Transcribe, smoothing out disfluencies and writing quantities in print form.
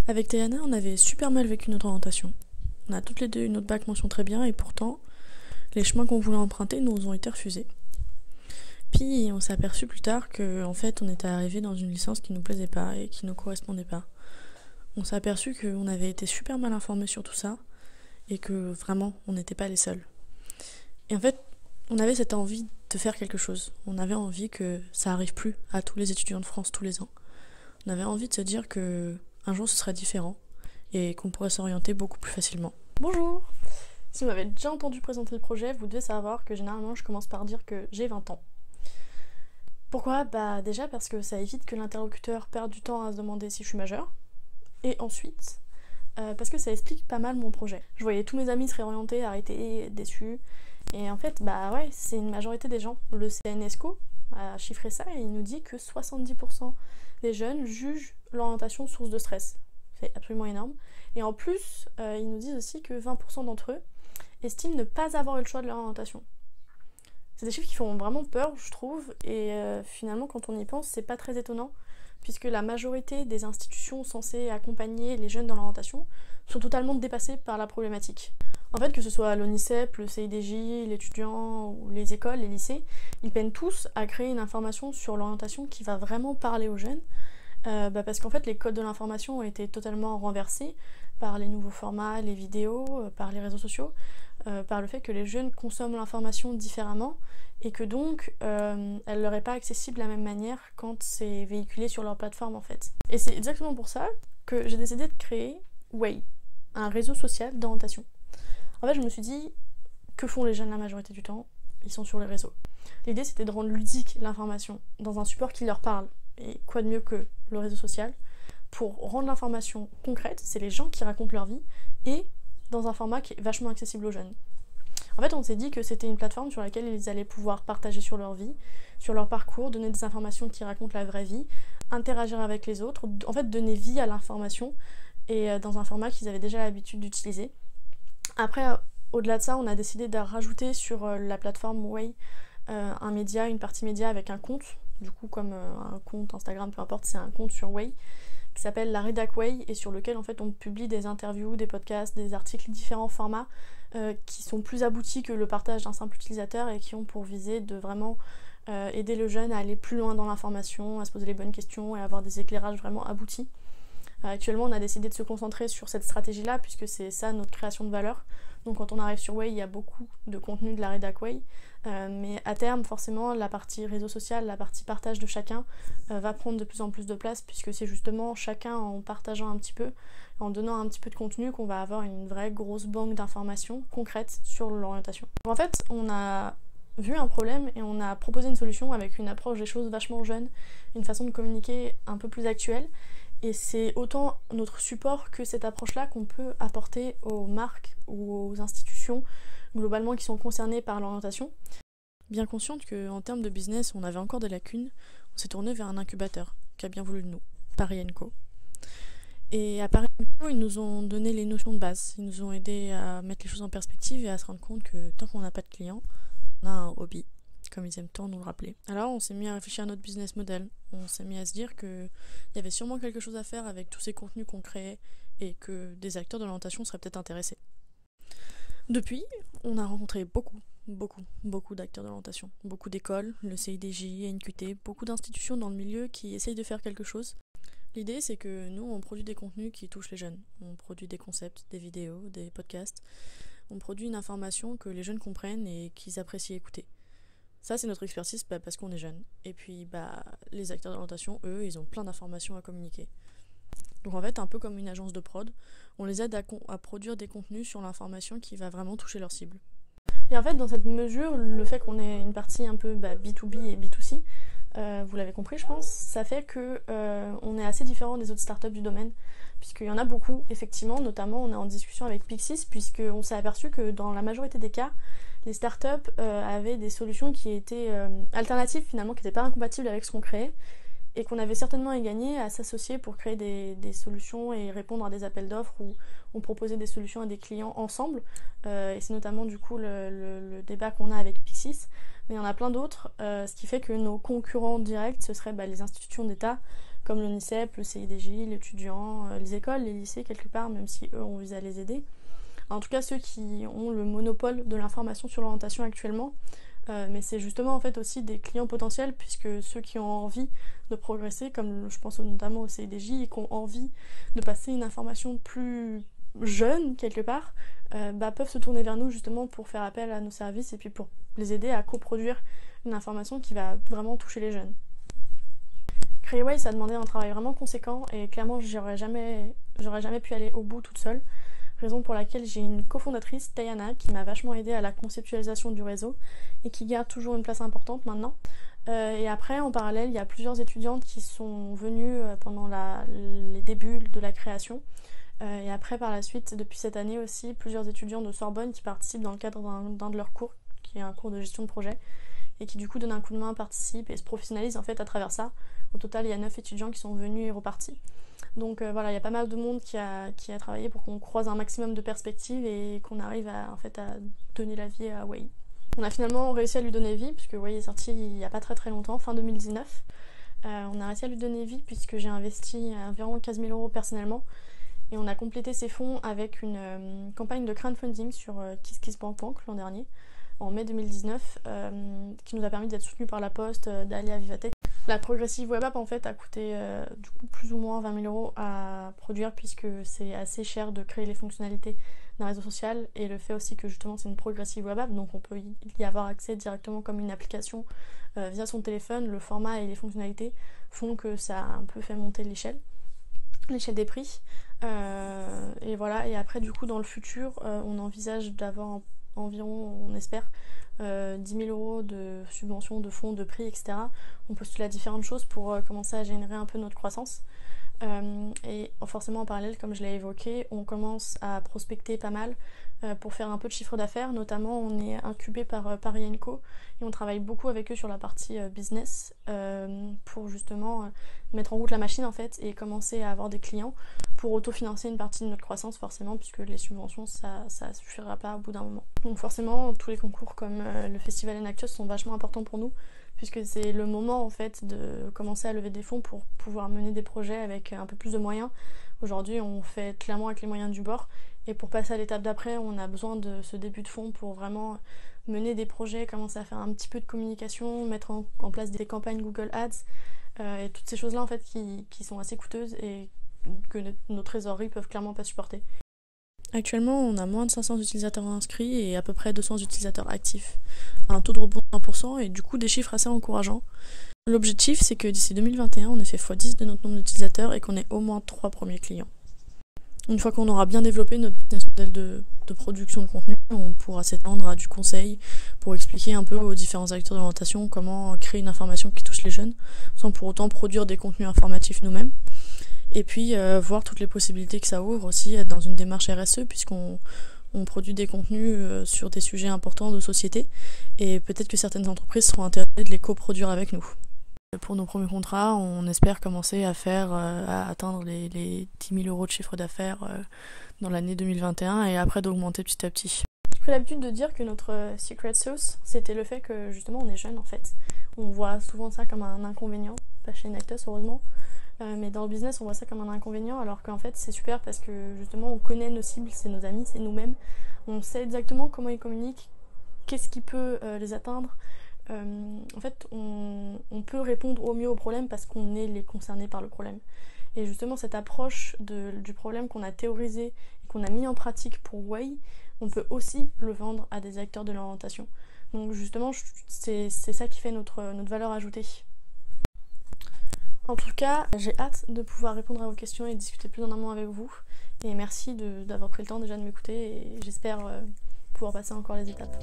Avec Tayana, on avait super mal vécu notre orientation. On a toutes les deux eu notre bac mention très bien et pourtant, les chemins qu'on voulait emprunter nous ont été refusés. Puis on s'est aperçu plus tard que en fait on était arrivé dans une licence qui nous plaisait pas et qui nous correspondait pas. On s'est aperçu qu'on avait été super mal informés sur tout ça et que vraiment on n'était pas les seuls. Et en fait, on avait cette envie de faire quelque chose. On avait envie que ça arrive plus à tous les étudiants de France tous les ans. On avait envie de se dire que un jour ce serait différent et qu'on pourrait s'orienter beaucoup plus facilement. Bonjour! Si vous m'avez déjà entendu présenter le projet, vous devez savoir que généralement je commence par dire que j'ai 20 ans. Pourquoi ? Bah déjà parce que ça évite que l'interlocuteur perde du temps à se demander si je suis majeure. Et ensuite, parce que ça explique pas mal mon projet. Je voyais tous mes amis se réorienter, arrêter, déçus. Et en fait, bah ouais, c'est une majorité des gens. Le CNESCO a chiffré ça et il nous dit que 70% des jeunes jugent l'orientation source de stress. C'est absolument énorme. Et en plus, ils nous disent aussi que 20% d'entre eux estiment ne pas avoir eu le choix de leur orientation. C'est des chiffres qui font vraiment peur, je trouve, et finalement, quand on y pense, c'est pas très étonnant, puisque la majorité des institutions censées accompagner les jeunes dans l'orientation sont totalement dépassées par la problématique. En fait, que ce soit l'ONICEP, le CIDJ, l'étudiant ou les écoles, les lycées, ils peinent tous à créer une information sur l'orientation qui va vraiment parler aux jeunes, parce qu'en fait, les codes de l'information ont été totalement renversés par les nouveaux formats, les vidéos, par les réseaux sociaux, par le fait que les jeunes consomment l'information différemment et que donc elle leur est pas accessible de la même manière quand c'est véhiculé sur leur plateforme en fait. Et c'est exactement pour ça que j'ai décidé de créer Way, un réseau social d'orientation. En fait, je me suis dit, que font les jeunes la majorité du temps ? Ils sont sur les réseaux. L'idée, c'était de rendre ludique l'information dans un support qui leur parle. Et quoi de mieux que le réseau social pour rendre l'information concrète, c'est les gens qui racontent leur vie, et dans un format qui est vachement accessible aux jeunes. En fait, on s'est dit que c'était une plateforme sur laquelle ils allaient pouvoir partager sur leur vie, sur leur parcours, donner des informations qui racontent la vraie vie, interagir avec les autres, en fait donner vie à l'information, et dans un format qu'ils avaient déjà l'habitude d'utiliser. Après, au-delà de ça, on a décidé de rajouter sur la plateforme Way un média, une partie média avec un compte, du coup comme un compte Instagram, peu importe, c'est un compte sur Way, qui s'appelle la Rédac Way et sur lequel en fait on publie des interviews, des podcasts, des articles, différents formats qui sont plus aboutis que le partage d'un simple utilisateur et qui ont pour visée de vraiment aider le jeune à aller plus loin dans l'information, à se poser les bonnes questions et à avoir des éclairages vraiment aboutis. Actuellement, on a décidé de se concentrer sur cette stratégie-là puisque c'est ça notre création de valeur. Donc quand on arrive sur Way, il y a beaucoup de contenu de la Rédac Way, mais à terme, forcément, la partie réseau social, la partie partage de chacun va prendre de plus en plus de place puisque c'est justement chacun en partageant un petit peu, en donnant un petit peu de contenu qu'on va avoir une vraie grosse banque d'informations concrètes sur l'orientation. En fait, on a vu un problème et on a proposé une solution avec une approche des choses vachement jeune, une façon de communiquer un peu plus actuelle. Et c'est autant notre support que cette approche-là qu'on peut apporter aux marques ou aux institutions globalement qui sont concernées par l'orientation. Bien consciente qu'en termes de business, on avait encore des lacunes, on s'est tourné vers un incubateur qui a bien voulu de nous, Paris & Co. Et à Paris & Co, ils nous ont donné les notions de base, ils nous ont aidés à mettre les choses en perspective et à se rendre compte que tant qu'on n'a pas de clients, on a un hobby, comme ils aiment tant nous le rappeler. Alors on s'est mis à réfléchir à notre business model, on s'est mis à se dire qu'il y avait sûrement quelque chose à faire avec tous ces contenus qu'on créait et que des acteurs de l'orientation seraient peut-être intéressés. Depuis, on a rencontré beaucoup d'acteurs de l'orientation, beaucoup d'écoles, le CIDJ, NQT, beaucoup d'institutions dans le milieu qui essayent de faire quelque chose. L'idée c'est que nous on produit des contenus qui touchent les jeunes, on produit des concepts, des vidéos, des podcasts, on produit une information que les jeunes comprennent et qu'ils apprécient écouter. Ça, c'est notre expertise parce qu'on est jeunes. Et puis, les acteurs d'orientation, eux, ils ont plein d'informations à communiquer. Donc en fait, un peu comme une agence de prod, on les aide à produire des contenus sur l'information qui va vraiment toucher leur cible. Et en fait, dans cette mesure, le fait qu'on ait une partie un peu B2B et B2C, vous l'avez compris, je pense, ça fait que on est assez différent des autres startups du domaine, puisqu'il y en a beaucoup, effectivement, notamment on est en discussion avec Pixis, puisqu'on s'est aperçu que dans la majorité des cas, les startups avaient des solutions qui étaient alternatives finalement, qui n'étaient pas incompatibles avec ce qu'on créait, et qu'on avait certainement à gagner à s'associer pour créer des solutions et répondre à des appels d'offres où on proposait des solutions à des clients ensemble. Et c'est notamment du coup le débat qu'on a avec Pixis, mais il y en a plein d'autres, ce qui fait que nos concurrents directs, ce seraient les institutions d'État, comme l'UNICEF, le CIDJ, l'étudiant, les écoles, les lycées quelque part, même si eux on vise à les aider. En tout cas ceux qui ont le monopole de l'information sur l'orientation actuellement, mais c'est justement en fait aussi des clients potentiels, puisque ceux qui ont envie de progresser, comme je pense notamment au CIDJ, et qui ont envie de passer une information plus jeune quelque part, peuvent se tourner vers nous justement pour faire appel à nos services et puis pour les aider à coproduire une information qui va vraiment toucher les jeunes. Créer Way, ça a demandé un travail vraiment conséquent et clairement j'aurais jamais pu aller au bout toute seule. Raison pour laquelle j'ai une cofondatrice, Tayana, qui m'a vachement aidée à la conceptualisation du réseau et qui garde toujours une place importante maintenant. Et après, en parallèle, il y a plusieurs étudiantes qui sont venues pendant les débuts de la création. Et après, par la suite, depuis cette année aussi, plusieurs étudiants de Sorbonne qui participent dans le cadre d'un de leurs cours, qui est un cours de gestion de projet, et qui du coup donnent un coup de main, participent et se professionnalisent en fait à travers ça. Au total, il y a 9 étudiants qui sont venus et repartis. Donc voilà, il y a pas mal de monde qui a travaillé pour qu'on croise un maximum de perspectives et qu'on arrive à donner la vie à Way. On a finalement réussi à lui donner vie, puisque Way est sorti il n'y a pas très longtemps, fin 2019. On a réussi à lui donner vie puisque j'ai investi environ 15 000 € personnellement. Et on a complété ces fonds avec une campagne de crowdfunding sur KissKissBankBank l'an dernier, en mai 2019, qui nous a permis d'être soutenus par la Poste, d'aller à Vivatech. La progressive web app en fait a coûté du coup plus ou moins 20 000 € à produire, puisque c'est assez cher de créer les fonctionnalités d'un réseau social, et le fait aussi que justement c'est une progressive web app, donc on peut y avoir accès directement comme une application via son téléphone. Le format et les fonctionnalités font que ça a un peu fait monter l'échelle des prix. Et voilà, et après du coup dans le futur on envisage d'avoir environ, on espère, 10 000 € de subventions, de fonds, de prix, etc. On postule à différentes choses pour commencer à générer un peu notre croissance. Et forcément en parallèle, comme je l'ai évoqué, on commence à prospecter pas mal pour faire un peu de chiffre d'affaires. Notamment on est incubé par Paris & Co et on travaille beaucoup avec eux sur la partie business pour justement mettre en route la machine en fait et commencer à avoir des clients pour autofinancer une partie de notre croissance, forcément, puisque les subventions ça suffira pas au bout d'un moment. Donc forcément tous les concours comme le Festival Enactus sont vachement importants pour nous, puisque c'est le moment en fait de commencer à lever des fonds pour pouvoir mener des projets avec un peu plus de moyens. Aujourd'hui on fait clairement avec les moyens du bord, et pour passer à l'étape d'après on a besoin de ce début de fonds pour vraiment mener des projets, commencer à faire un petit peu de communication, mettre en place des campagnes Google Ads et toutes ces choses là en fait qui sont assez coûteuses et que nos trésoreries peuvent clairement pas supporter. Actuellement, on a moins de 500 utilisateurs inscrits et à peu près 200 utilisateurs actifs, un taux de rebond de 1% et du coup des chiffres assez encourageants. L'objectif, c'est que d'ici 2021, on ait fait x10 de notre nombre d'utilisateurs et qu'on ait au moins 3 premiers clients. Une fois qu'on aura bien développé notre business model de production de contenu, on pourra s'étendre à du conseil pour expliquer un peu aux différents acteurs d'orientation comment créer une information qui touche les jeunes, sans pour autant produire des contenus informatifs nous-mêmes. Et puis voir toutes les possibilités que ça ouvre aussi, être dans une démarche RSE, puisqu'on produit des contenus sur des sujets importants de société, et peut-être que certaines entreprises seront intéressées de les coproduire avec nous. Pour nos premiers contrats, on espère commencer à atteindre les 10 000 € de chiffre d'affaires dans l'année 2021 et après d'augmenter petit à petit. J'ai pris l'habitude de dire que notre secret sauce, c'était le fait que justement on est jeune en fait. On voit souvent ça comme un inconvénient, pas chez Enactus heureusement, mais dans le business on voit ça comme un inconvénient, alors qu'en fait c'est super parce que justement on connaît nos cibles, c'est nos amis, c'est nous-mêmes. On sait exactement comment ils communiquent, qu'est-ce qui peut les atteindre. En fait, on peut répondre au mieux aux problèmes parce qu'on est les concernés par le problème. Et justement, cette approche du problème qu'on a théorisé et qu'on a mis en pratique pour Way, on peut aussi le vendre à des acteurs de l'orientation. Donc justement, c'est ça qui fait notre valeur ajoutée. En tout cas, j'ai hâte de pouvoir répondre à vos questions et discuter plus en amont avec vous. Et merci d'avoir pris le temps déjà de m'écouter et j'espère pouvoir passer encore les étapes.